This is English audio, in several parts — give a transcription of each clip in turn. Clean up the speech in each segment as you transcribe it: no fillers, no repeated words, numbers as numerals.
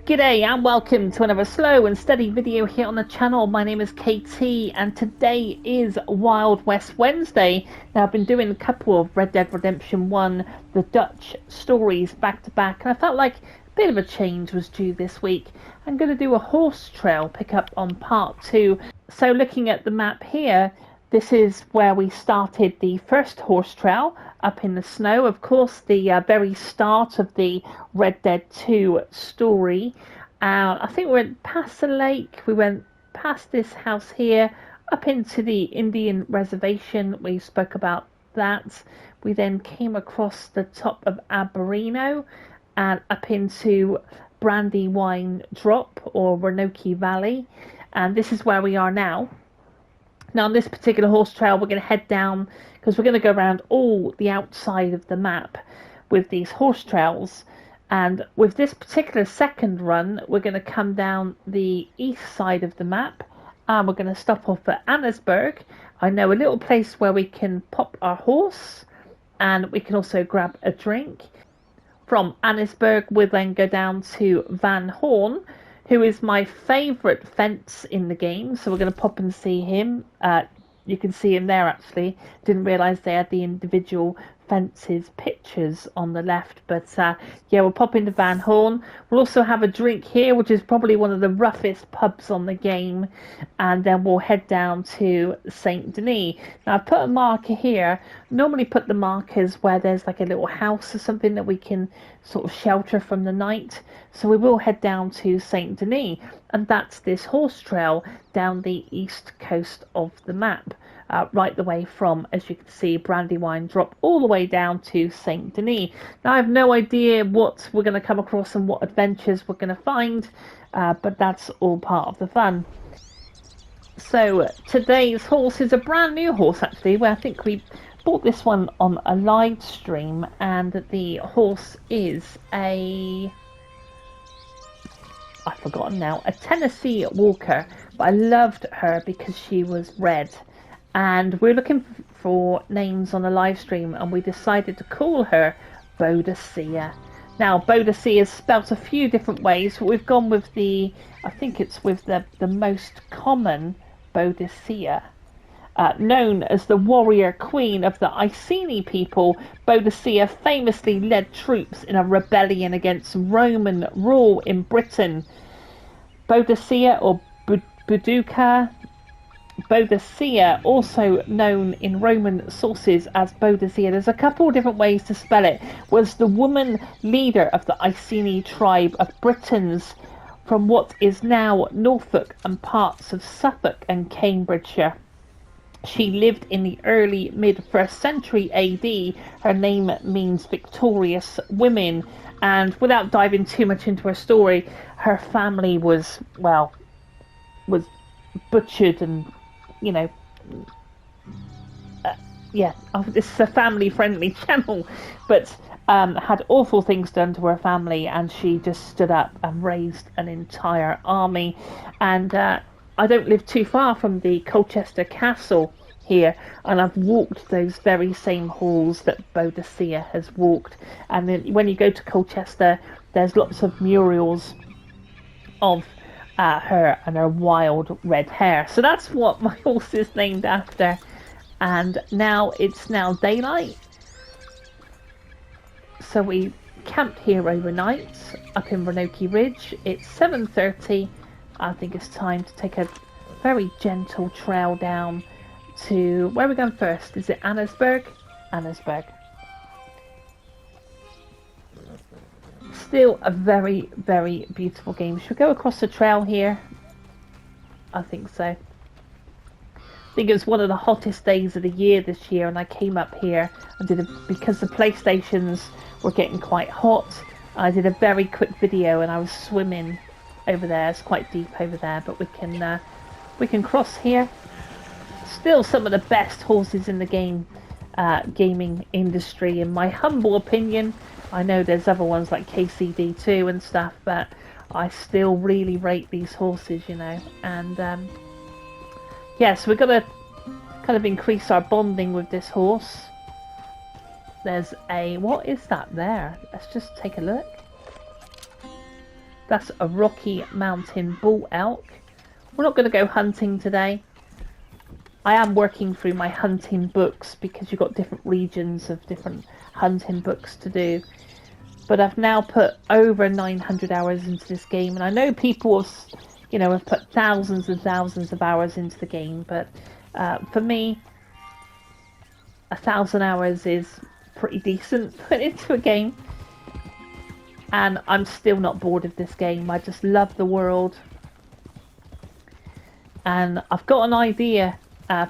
G'day and welcome to another slow and steady video here on the channel. My name is KT and today is Wild West Wednesday. Now I've been doing a couple of Red Dead Redemption 1, the Dutch stories back to back, and I felt like a bit of a change was due this week. I'm going to do a horse trail pickup on part 2. So looking at the map here, this is where we started the first horse trail up in the snow. Of course, the very start of the Red Dead 2 story. I think we went past the lake, we went past this house here, up into the Indian reservation. We spoke about that. We then came across the top of Alberino and up into Brandy Wine Drop or Roanoke Valley. And this is where we are now. Now on this particular horse trail we're going to head down because we're going to go around all the outside of the map with these horse trails, and with this particular second run we're going to come down the east side of the map and we're going to stop off at Annesburg. I know a little place where we can pop our horse and we can also grab a drink. From Annesburg we'll then go down to Van Horn, who is my favourite fence in the game, so we're going to pop and see him. You can see him there actually. Didn't realise they had the individual fences pictures on the left, but yeah, we'll pop into Van Horn. We'll also have a drink here, which is probably one of the roughest pubs on the game, and then we'll head down to Saint Denis. Now I've put a marker here. Normally put the markers where there's like a little house or something that we can sort of shelter from the night, so we will head down to Saint Denis, and that's this horse trail down the east coast of the map. Right the way from, as you can see, Brandy Wine Drop all the way down to Saint Denis. Now I have no idea what we're going to come across and what adventures we're going to find, but that's all part of the fun. So today's horse is a brand new horse actually, where I think we bought this one on a live stream, and the horse is I've forgotten now, a Tennessee Walker, but I loved her because she was red. And we're looking for names on the live stream and we decided to call her Boadicea. Now Boadicea is spelt a few different ways, but we've gone with I think it's with the most common Boadicea. Known as the warrior queen of the Iceni people, Boadicea famously led troops in a rebellion against Roman rule in Britain. Boadicea or Boadicea, also known in Roman sources as Boadicea, there's a couple of different ways to spell it, was the woman leader of the Iceni tribe of Britons from what is now Norfolk and parts of Suffolk and Cambridgeshire. She lived in the early mid-1st century AD. Her name means victorious women, and without diving too much into her story, her family was butchered and, you know, yeah, this is a family-friendly channel, but had awful things done to her family, and she just stood up and raised an entire army. And I don't live too far from the Colchester Castle here, and I've walked those very same halls that Boadicea has walked. And then when you go to Colchester, there's lots of murals of her and her wild red hair. So that's what my horse is named after. And now it's daylight, so we camped here overnight up in Roanoke Ridge. It's 7:30. I think it's time to take a very gentle trail down to where we're going first. Is it Annesburg? Annesburg. Still a very, very beautiful game. Should we go across the trail here? I think so. I think it was one of the hottest days of the year this year, and I came up here and because the PlayStations were getting quite hot, I did a very quick video and I was swimming over there. It's quite deep over there, but we can cross here. Still some of the best horses in the gaming industry, in my humble opinion. I know there's other ones like KCD2 and stuff, but I still really rate these horses, you know. And yeah, so we're going to kind of increase our bonding with this horse. There's what is that there? Let's just take a look. That's a Rocky Mountain bull elk. We're not going to go hunting today. I am working through my hunting books because you've got different regions of different hunting books to do. But I've now put over 900 hours into this game, and I know people have, have put thousands and thousands of hours into the game, but for me, 1,000 hours is pretty decent put into a game. And I'm still not bored of this game. I just love the world. And I've got an idea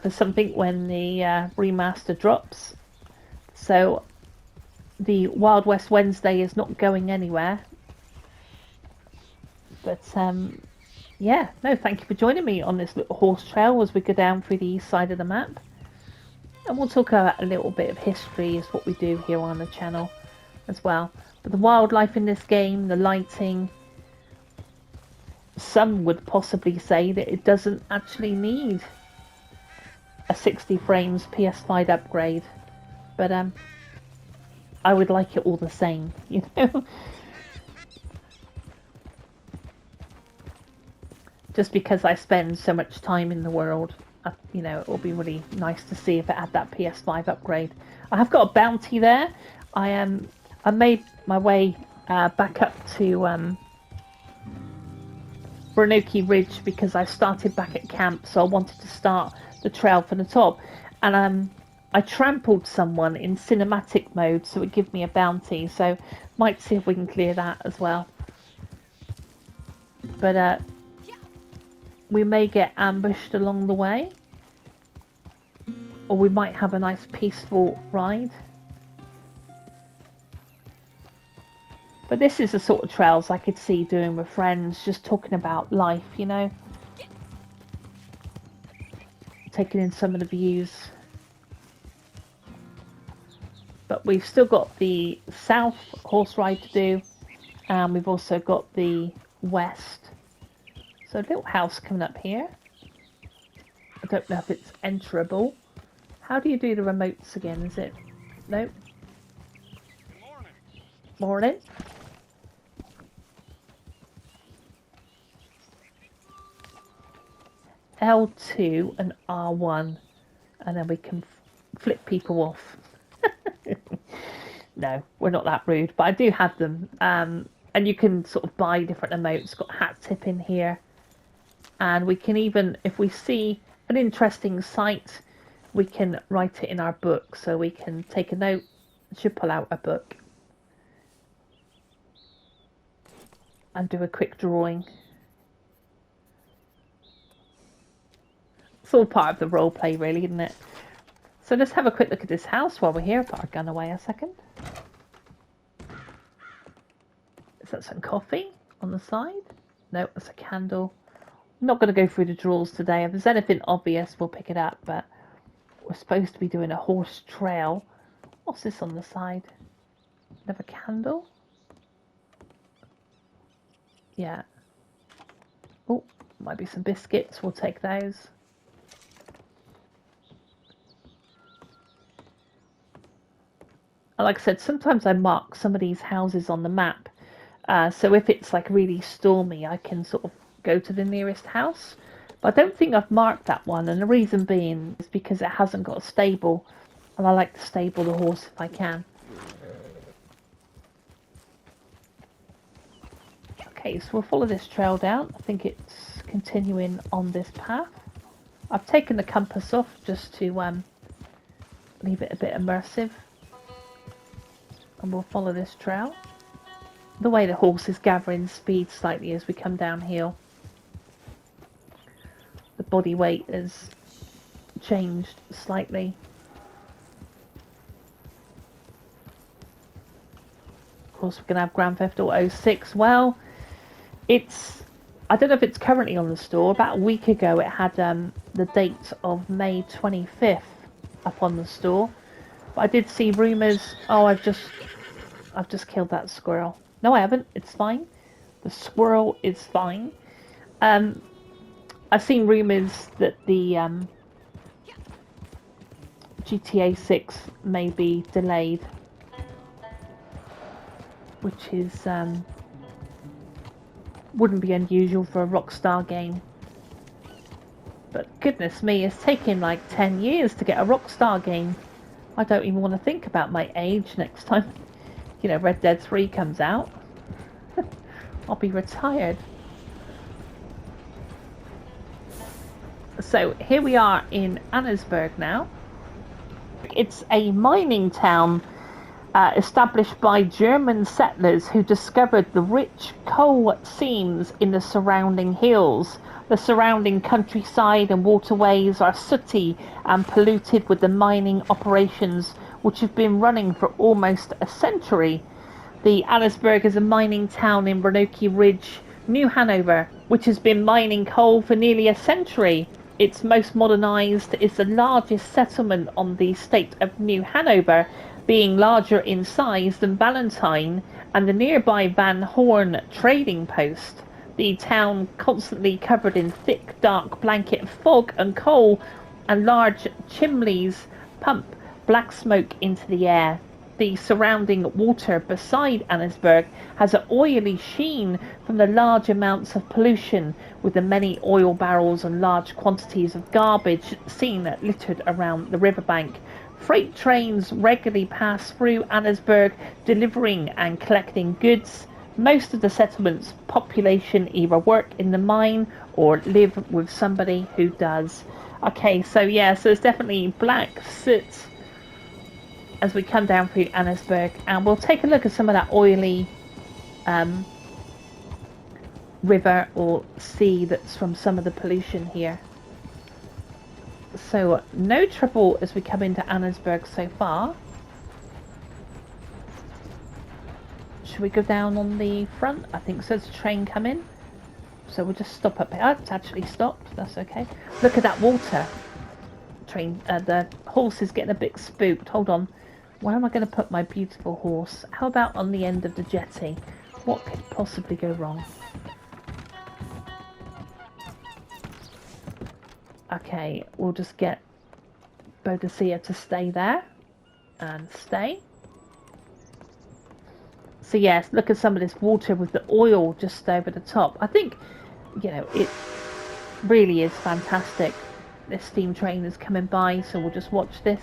for something when the remaster drops. So the Wild West Wednesday is not going anywhere. But yeah, no, thank you for joining me on this little horse trail as we go down through the east side of the map. And we'll talk about a little bit of history, is what we do here on the channel as well. But the wildlife in this game, the lighting, some would possibly say that it doesn't actually need a 60 frames PS5 upgrade, but I would like it all the same, just because I spend so much time in the world, it will be really nice to see if it had that PS5 upgrade. I have got a bounty there. I made my way back up to Roanoke Ridge because I started back at camp, so I wanted to start the trail from the top. And I trampled someone in cinematic mode, so it gave me a bounty. So might see if we can clear that as well. But we may get ambushed along the way, or we might have a nice peaceful ride. But this is the sort of trails I could see doing with friends, just talking about life, taking in some of the views. But we've still got the south horse ride to do, and we've also got the west. So a little house coming up here. I don't know if it's enterable. How do you do the remotes again? Is it? Nope. Morning. L2 and R1, and then we can flip people off. No, we're not that rude, but I do have them. And you can sort of buy different emotes. Got hat tip in here, and we can even, if we see an interesting sight, we can write it in our book. So we can take a note. Should pull out a book and do a quick drawing. It's all part of the role play, really, isn't it? So let's have a quick look at this house while we're here. Put our gun away a second. Is that some coffee on the side? No, that's a candle. I'm not going to go through the drawers today. If there's anything obvious, we'll pick it up. But we're supposed to be doing a horse trail. What's this on the side? Another candle? Yeah. Oh, might be some biscuits. We'll take those. And like I said, sometimes I mark some of these houses on the map. So if it's like really stormy, I can sort of go to the nearest house. But I don't think I've marked that one. And the reason being is because it hasn't got a stable. And I like to stable the horse if I can. Okay, so we'll follow this trail down. I think it's continuing on this path. I've taken the compass off just to leave it a bit immersive. And we'll follow this trail. The way the horse is gathering speed slightly as we come downhill. The body weight has changed slightly. Of course, we're going to have Grand Theft Auto 6. Well, I don't know if it's currently on the store. About a week ago, it had the date of May 25th up on the store. But I did see rumours. Oh, I've just killed that squirrel. No, I haven't. It's fine. The squirrel is fine. I've seen rumours that the GTA 6 may be delayed, which is Wouldn't be unusual for a Rockstar game. But goodness me, it's taken like 10 years to get a Rockstar game. I don't even want to think about my age next time, you know, Red Dead 3 comes out. I'll be retired. So here we are in Annesburg now. It's a mining town established by German settlers who discovered the rich coal seams in the surrounding hills. The surrounding countryside and waterways are sooty and polluted with the mining operations which have been running for almost a century. The Annesburg is a mining town in Roanoke Ridge, New Hanover, which has been mining coal for nearly a century. Its most modernised is the largest settlement on the state of New Hanover, being larger in size than Valentine and the nearby Van Horn trading post. The town constantly covered in thick, dark blanket of fog and coal, and large chimneys pump black smoke into the air. The surrounding water beside Annesburg has an oily sheen from the large amounts of pollution, with the many oil barrels and large quantities of garbage seen littered around the riverbank. Freight trains regularly pass through Annesburg, delivering and collecting goods. Most of the settlement's population either work in the mine or live with somebody who does. Okay, so yeah, so it's definitely black soot as we come down through Annesburg, and we'll take a look at some of that oily river or sea that's from some of the pollution here. So no trouble as we come into Annesburg so far. Should we go down on the front? I think so. There's a train coming. So we'll just stop up here. Oh, it's actually stopped. That's okay. Look at that water. Train. The horse is getting a bit spooked. Hold on. Where am I going to put my beautiful horse? How about on the end of the jetty? What could possibly go wrong? Okay, we'll just get Boadicea to stay there. And stay. So yes, look at some of this water with the oil just over the top. I think, you know, it really is fantastic. This steam train is coming by, so we'll just watch this.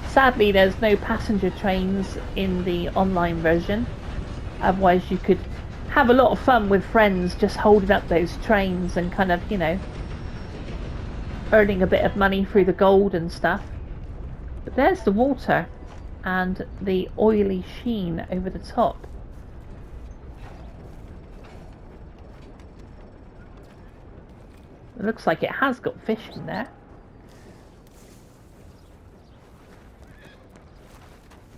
Sadly, there's no passenger trains in the online version. Otherwise, you could have a lot of fun with friends just holding up those trains and kind of, you know, earning a bit of money through the gold and stuff. But there's the water and the oily sheen over the top. It looks like it has got fish in there.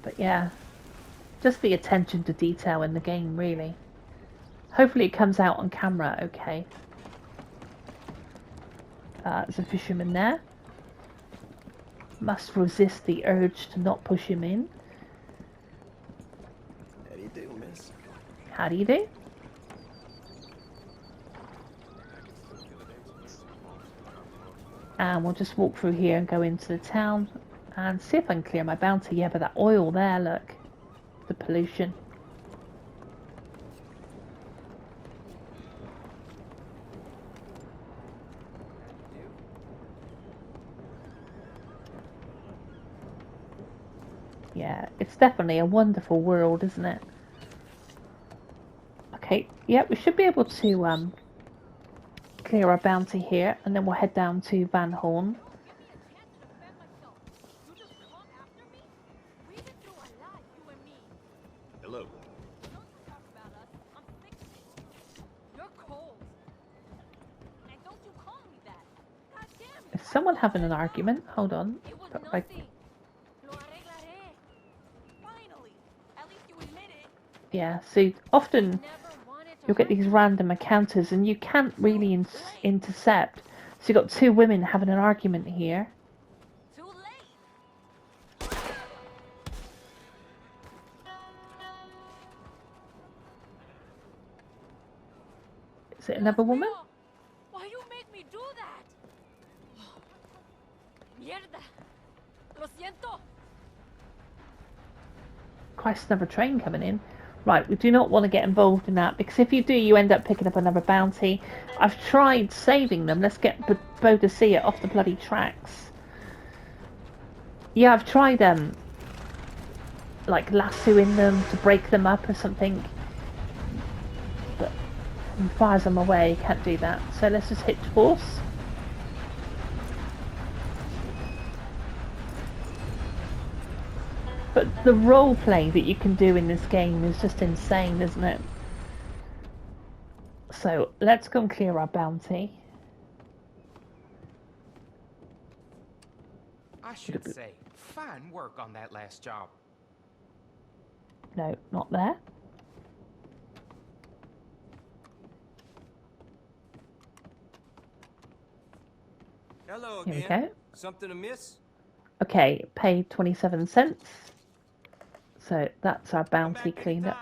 But yeah, just the attention to detail in the game, really. Hopefully it comes out on camera okay. There's a fisherman there. Must resist the urge to not push him in. How do you do, miss? How do you do? And we'll just walk through here and go into the town and see if I can clear my bounty. Yeah, but that oil there, look. The pollution. Yeah, it's definitely a wonderful world, isn't it? Okay, yeah, we should be able to clear our bounty here, and then we'll head down to Van Horn. Hello. Is someone having an argument? Hold on. Yeah, so often you'll get these random encounters and you can't really intercept. So you've got two women having an argument here. Is it another woman? Why you make me do that? Mierda. Lo siento. Christ, another train coming in. Right, we do not want to get involved in that, because if you do, you end up picking up another bounty. I've tried saving them. Let's get Boadicea off the bloody tracks. Yeah, I've tried like lassoing them to break them up or something. But as far as I'm aware, you can't do that. So let's just hit horse. But the role play that you can do in this game is just insane, isn't it? So let's go and clear our bounty. I should say, fine work on that last job. No, not there. Hello Here again. we go. Something amiss? Okay, paid 27 cents. So that's our bounty cleaned up.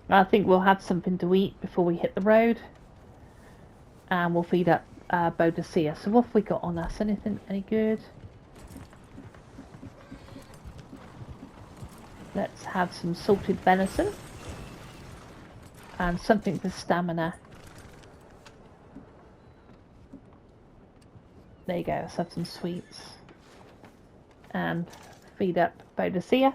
I think we'll have something to eat before we hit the road. And we'll feed up Boadicea. So what have we got on us? Anything any good? Let's have some salted venison. And something for stamina. There you go, let's have some sweets. And feed up Boadicea.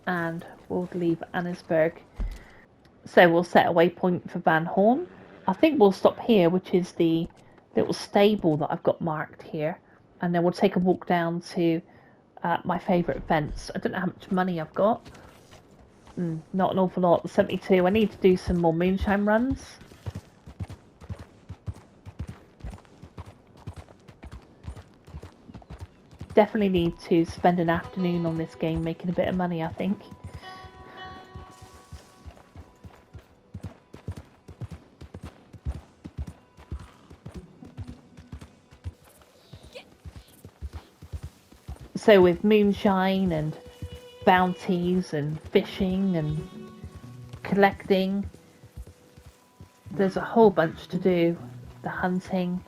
And we'll leave Annesburg. So we'll set a waypoint for Van Horn. I think we'll stop here, which is the little stable that I've got marked here. And then we'll take a walk down to my favourite fence. I don't know how much money I've got. Not an awful lot. 72. I need to do some more moonshine runs. Definitely need to spend an afternoon on this game making a bit of money, I think. So with moonshine and bounties and fishing and collecting, there's a whole bunch to do. The hunting.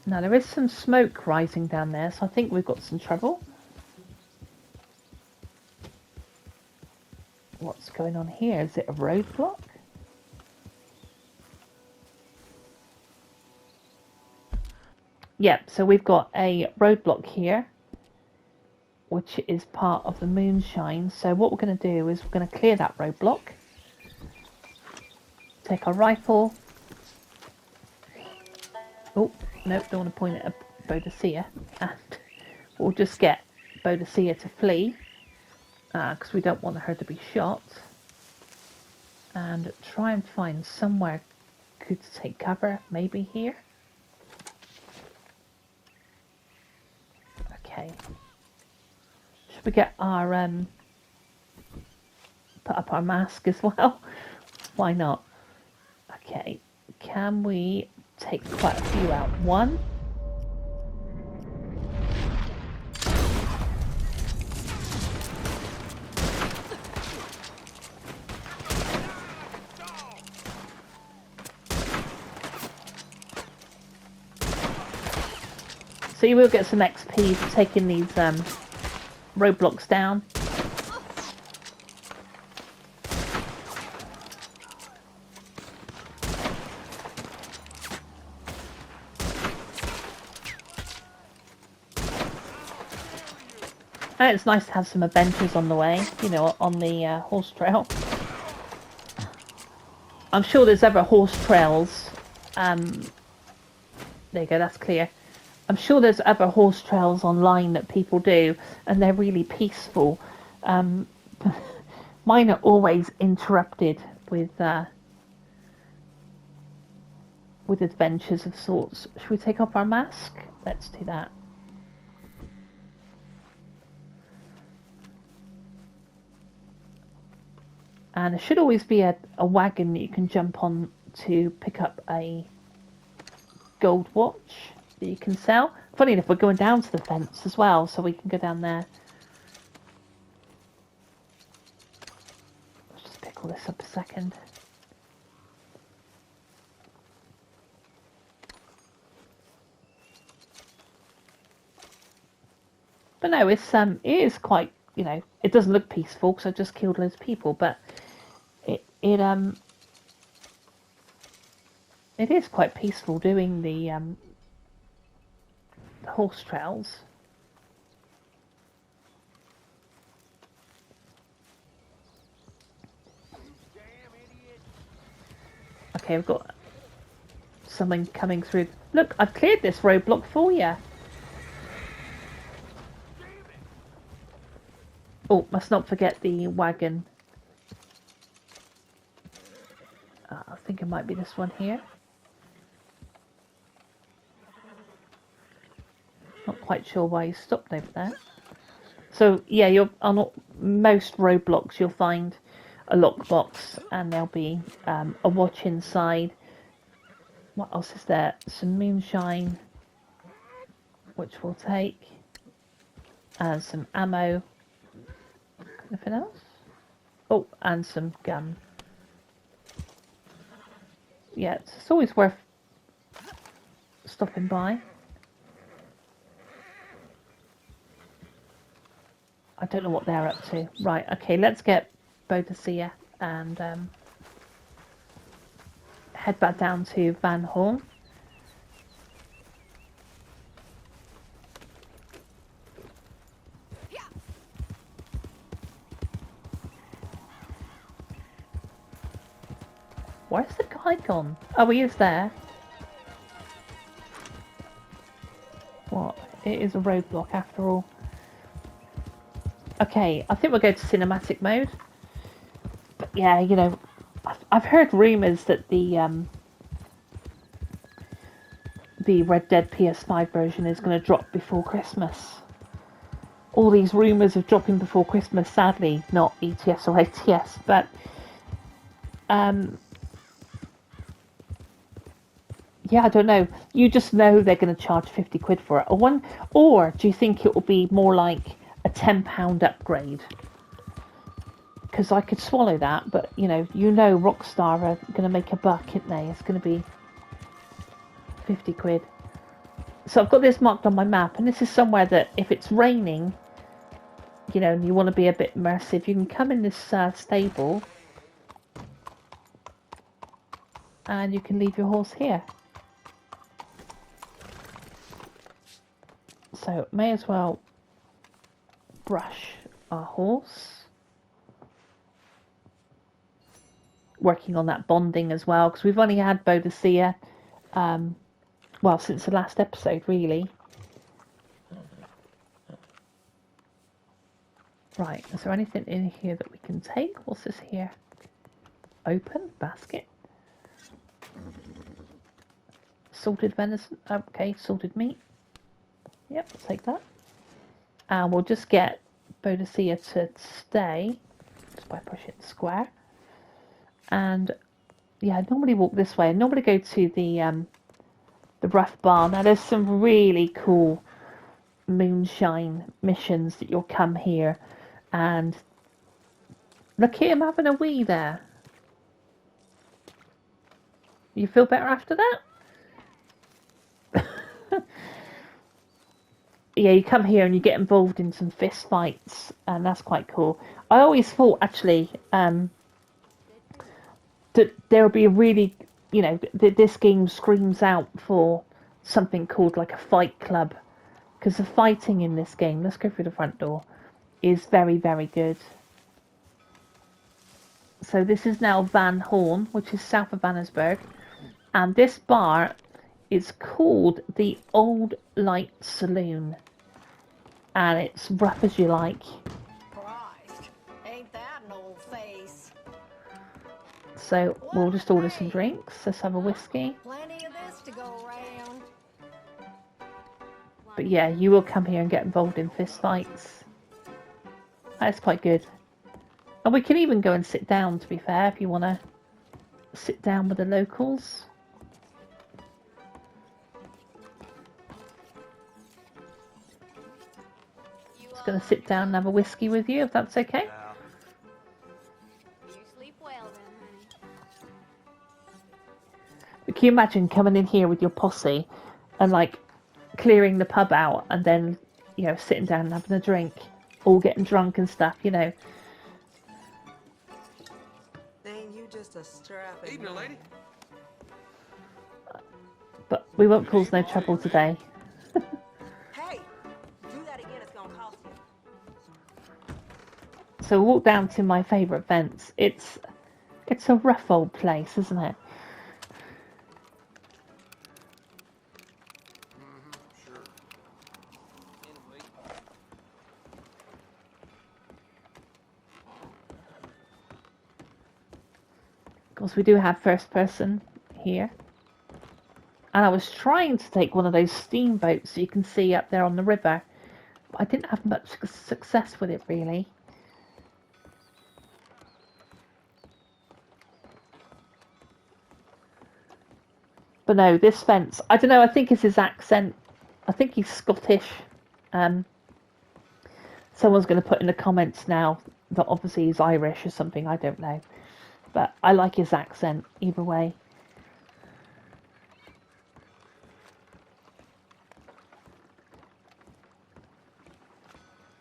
Now there is some smoke rising down there, so I think we've got some trouble. What's going on here? Is it a roadblock? Yep, so we've got a roadblock here, which is part of the moonshine. So what we're going to do is we're going to clear that roadblock. Take our rifle. Oh, nope, don't want to point it at Boadicea. And we'll just get Boadicea to flee, because we don't want her to be shot. And try and find somewhere good to take cover, maybe here. Okay. Should we get our put up our mask as well? Why not? Okay. Can we take quite a few out? One. So you will get some XP for taking these roadblocks down. And it's nice to have some adventures on the way, you know, on the horse trail. I'm sure there's other horse trails. There you go, that's clear. I'm sure there's other horse trails online that people do, and they're really peaceful. Mine are always interrupted with with adventures of sorts. Should we take off our mask? Let's do that. And there should always be a wagon that you can jump on to pick up a gold watch that you can sell. Funny enough, we're going down to the fence as well, so we can go down there. Let's just pick all this up a second. But no, it is quite, you know, it doesn't look peaceful because I just killed loads of people, but it is quite peaceful doing the horse trails. Okay, we've got someone coming through. Look, I've cleared this roadblock for you. Oh, must not forget the wagon. I think it might be this one here. Not quite sure why you stopped over there. So yeah, you're on most roadblocks you'll find a lockbox, and there'll be a watch inside. What else is there? Some moonshine, which we'll take, and some ammo. Anything else? Oh, and some gum. Yeah, it's always worth stopping by. I don't know what they're up to. Right, okay, let's get Boadicea and head back down to Van Horn. Where's the guy gone? Oh, he is there. What? It is a roadblock after all. Okay, I think we'll go to cinematic mode. But yeah, you know, I've heard rumours that the Red Dead PS5 version is going to drop before Christmas. All these rumours of dropping before Christmas, sadly, not ETS or ATS, but yeah, I don't know. You just know they're going to charge 50 quid for it. Or do you think it will be more like a £10 upgrade? Because I could swallow that, but you know Rockstar are going to make a buck, aren't they? It's going to be 50 quid. So I've got this marked on my map, and this is somewhere that if it's raining, you know, and you want to be a bit immersive, you can come in this stable, and you can leave your horse here. So may as well brush our horse. Working on that bonding as well, because we've only had Boadicea, well, since the last episode, really. Right, is there anything in here that we can take? What's this here? Open basket. Salted venison. Okay, salted meat. Yep, we'll take that. And we'll just get Boadicea to stay just by pushing square. And yeah, I normally walk this way. I normally go to the rough barn. Now there's some really cool moonshine missions that you'll come here, and look at him having a wee there. You feel better after that? Yeah, you come here and you get involved in some fist fights, and that's quite cool. I always thought, actually, that there would be a really, you know, this game screams out for something called like a fight club, because the fighting in this game, let's go through the front door, is very, very good. So this is now Van Horn, which is south of Annesburg, and this bar is called the Old Light Saloon, and it's rough as you like. Christ, ain't that an old face? So we'll just order some drinks. Let's have a whiskey. Plenty of to go around. But yeah, you will come here and get involved in fist fights. That's quite good. And we can even go and sit down, to be fair, if you want to sit down with the locals. Just going to sit down and have a whiskey with you, if that's okay. You sleep well then, honey. But can you imagine coming in here with your posse and like clearing the pub out and then, you know, sitting down and having a drink, all getting drunk and stuff, you know. Ain't you just a strapping Evening, lady. But we won't cause no trouble today. Hey, do that again, it's gonna cost you. So we'll walk down to my favourite fence. It's a rough old place, isn't it? Sure. Of course, we do have first person here. And I was trying to take one of those steamboats you can see up there on the river, but I didn't have much success with it, really. But no, this fence, I don't know, I think it's his accent. I think he's Scottish. Someone's going to put in the comments now that obviously he's Irish or something, I don't know. But I like his accent, either way.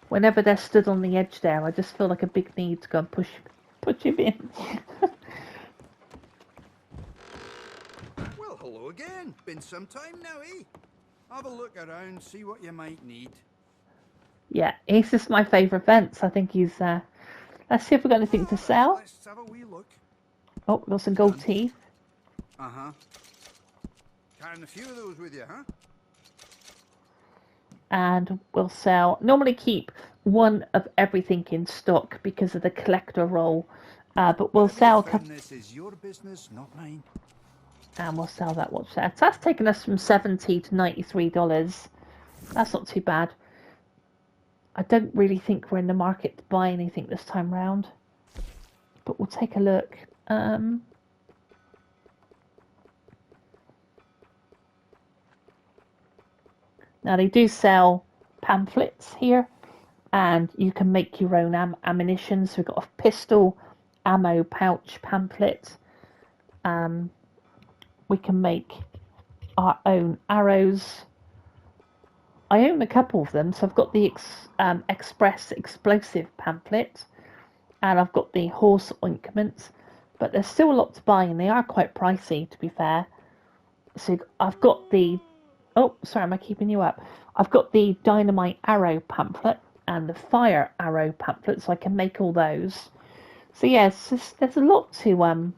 Whenever they're stood on the edge there, I just feel like a big need to go and push him in. Well, hello again. Been some time now, eh? Have a look around, see what you might need. Yeah, he's just my favourite fence. I think he's, let's see if we've got anything to sell. Let's have a wee look. Oh, we've got some gold teeth. Uh-huh. Carrying a few of those with you, huh? And we'll sell, normally keep one of everything in stock because of the collector role. But we'll sell a couple. This is your business, not mine. And we'll sell that watch there. So that's taken us from $70 to $93. That's not too bad. I don't really think we're in the market to buy anything this time round. But we'll take a look. Now they do sell pamphlets here. And you can make your own ammunition. So we've got a pistol, ammo pouch pamphlet. We can make our own arrows. I own a couple of them, so I've got the express explosive pamphlet, and I've got the horse ointments, but there's still a lot to buy, and they are quite pricey, to be fair. So I've got the, oh, sorry, am I keeping you up? I've got the dynamite arrow pamphlet and the fire arrow pamphlet, so I can make all those. So yes, there's a lot to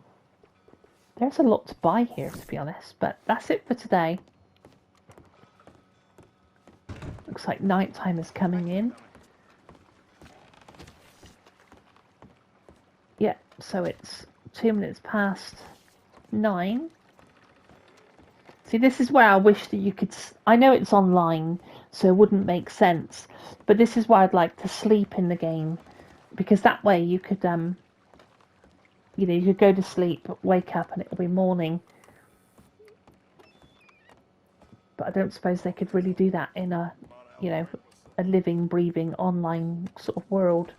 there's a lot to buy here, to be honest, but that's it for today. Looks like night time is coming in. Yeah, so it's 2 minutes past 9. See, this is where I wish that you could... I know it's online, so it wouldn't make sense, but this is where I'd like to sleep in the game, because that way you could, you know, you could go to sleep, wake up, and it'll be morning. But I don't suppose they could really do that in a, you know, a living, breathing, online sort of world.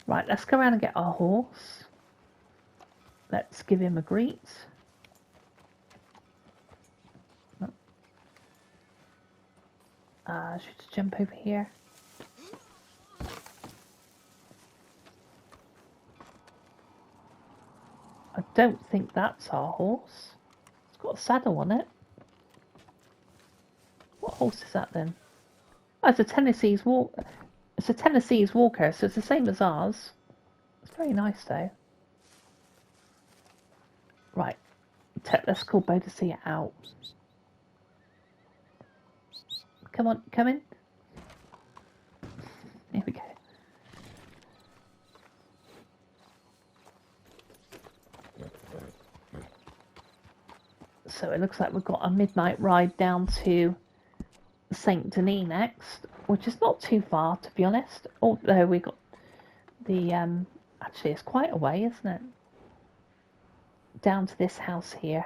Right, let's go around and get our horse. Let's give him a greet. Should just jump over here. I don't think that's our horse. It's got a saddle on it. What horse is that then? Oh, it's a Tennessee's walk. It's a Tennessee's walker, so it's the same as ours. It's very nice though. Right, let's call Boadicea out. Come on, come in. Here we go. So it looks like we've got a midnight ride down to Saint Denis next, which is not too far, to be honest. Although we got the actually it's quite a way, isn't it? Down to this house here.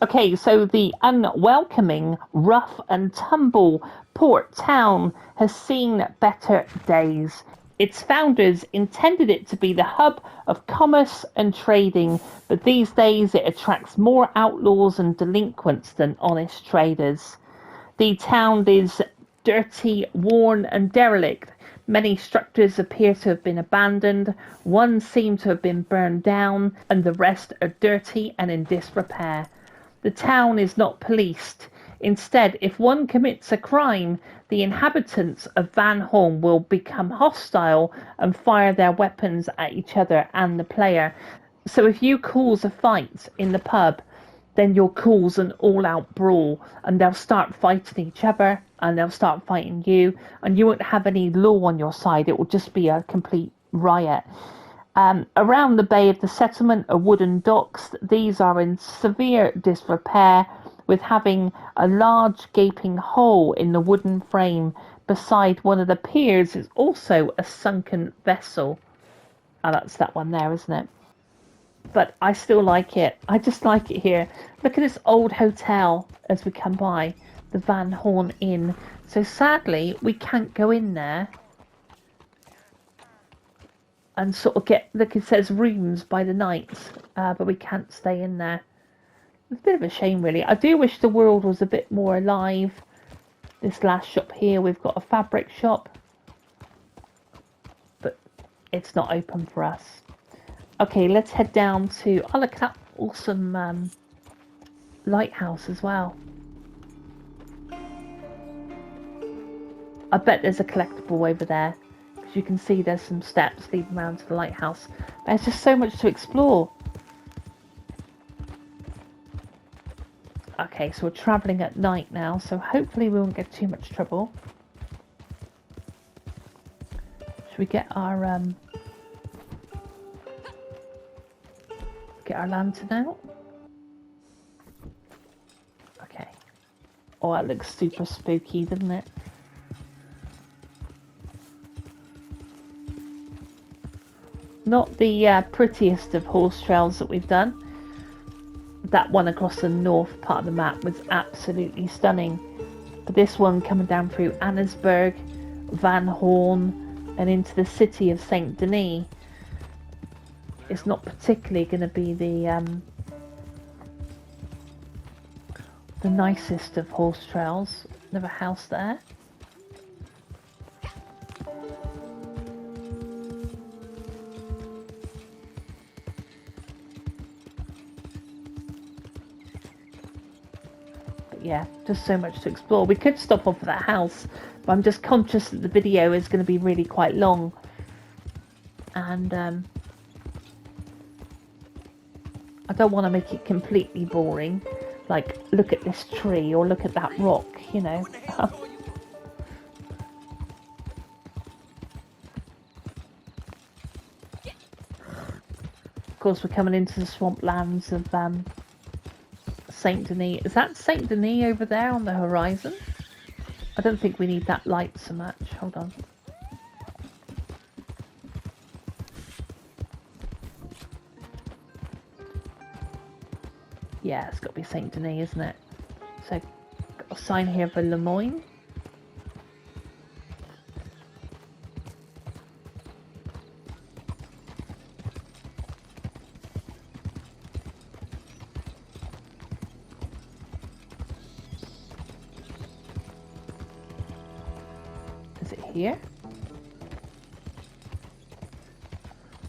Okay, so the unwelcoming, rough and tumble port town has seen better days. Its founders intended it to be the hub of commerce and trading, but these days it attracts more outlaws and delinquents than honest traders. The town is dirty, worn and derelict. Many structures appear to have been abandoned, one seemed to have been burned down, and the rest are dirty and in disrepair. The town is not policed. Instead, if one commits a crime, the inhabitants of Van Horn will become hostile and fire their weapons at each other and the player. So if you cause a fight in the pub, then you'll cause an all-out brawl, and they'll start fighting each other, and they'll start fighting you, and you won't have any law on your side. It will just be a complete riot. Around the bay of the settlement are wooden docks. These are in severe disrepair, with having a large gaping hole in the wooden frame. Beside one of the piers is also a sunken vessel. Oh, that's that one there, isn't it? But I still like it. I just like it here. Look at this old hotel as we come by, the Van Horn Inn. So sadly, we can't go in there and sort of get, look, it says rooms by the night, but we can't stay in there. It's a bit of a shame, really. I do wish the world was a bit more alive. This last shop here, we've got a fabric shop, but it's not open for us. Okay, let's head down to, oh look at that awesome lighthouse as well. I bet there's a collectible over there, because you can see there's some steps leading around to the lighthouse. There's just so much to explore. Okay, so we're travelling at night now, so hopefully we won't get too much trouble. Should we get our lantern out? Okay. Oh, that looks super spooky, doesn't it? Not the prettiest of horse trails that we've done. That one across the north part of the map was absolutely stunning. But this one coming down through Annesburg, Van Horn, and into the city of Saint Denis, it's not particularly going to be the nicest of horse trails. Another house there. But yeah, just so much to explore. We could stop off at that house, but I'm just conscious that the video is going to be really quite long. And I don't want to make it completely boring, like look at this tree or look at that rock, you know. Of course, we're coming into the swamplands of Saint Denis. Is that Saint Denis over there on the horizon? I don't think we need that light so much. Hold on. Yeah, it's got to be Saint Denis, isn't it? So, got a sign here for Lemoyne. Is it here?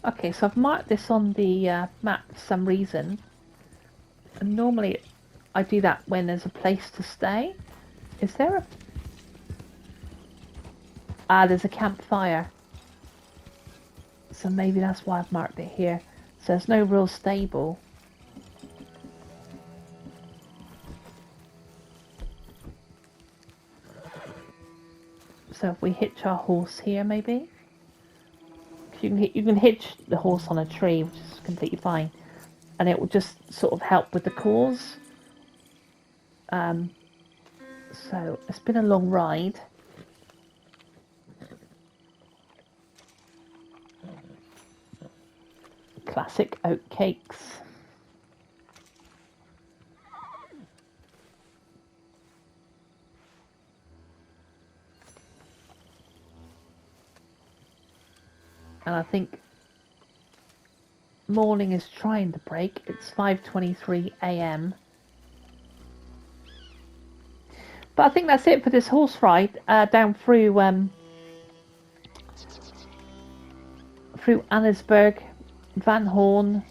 Okay, so I've marked this on the map for some reason. And normally I do that when there's a place to stay. Is there a... Ah, there's a campfire. So maybe that's why I've marked it here. So there's no real stable. So if we hitch our horse here, maybe? You can hitch the horse on a tree, which is completely fine. and it will just sort of help with the cause. So it's been a long ride. Classic oat cakes. And I think morning is trying to break. It's 5:23 a.m. But I think that's it for this horse ride down through Annesburg, Van Horn,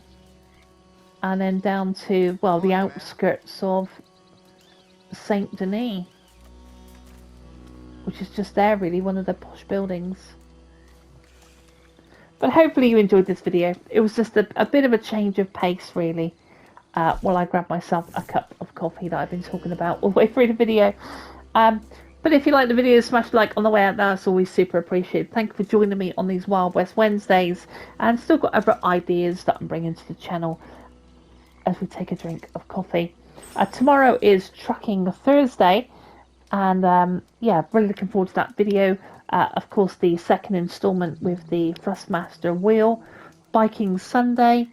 and then down to, well, the outskirts of Saint Denis, which is just there really, one of the posh buildings. But hopefully you enjoyed this video. It was just a bit of a change of pace really, while I grabbed myself a cup of coffee that I've been talking about all the way through the video. But if you like the video, smash like on the way out. That's always super appreciated. Thank you for joining me on these Wild West Wednesdays, and still got other ideas that I'm bringing to the channel as we take a drink of coffee. Tomorrow is Trucking Thursday, and yeah, really looking forward to that video. Of course, the second instalment with the Thrustmaster wheel, Biking Sunday,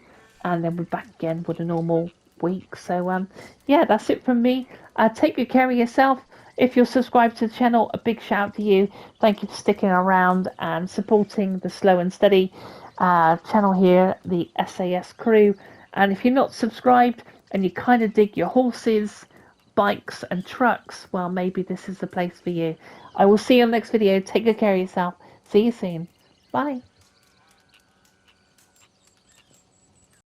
and then we're back again with a normal week. So yeah, that's it from me. Take good care of yourself. If you're subscribed to the channel, a big shout out to you. Thank you for sticking around and supporting the Slow and Steady channel here, the SAS crew. And if you're not subscribed and you kind of dig your horses, bikes and trucks, well, maybe this is the place for you. I will see you in the next video. Take good care of yourself. See you soon. Bye.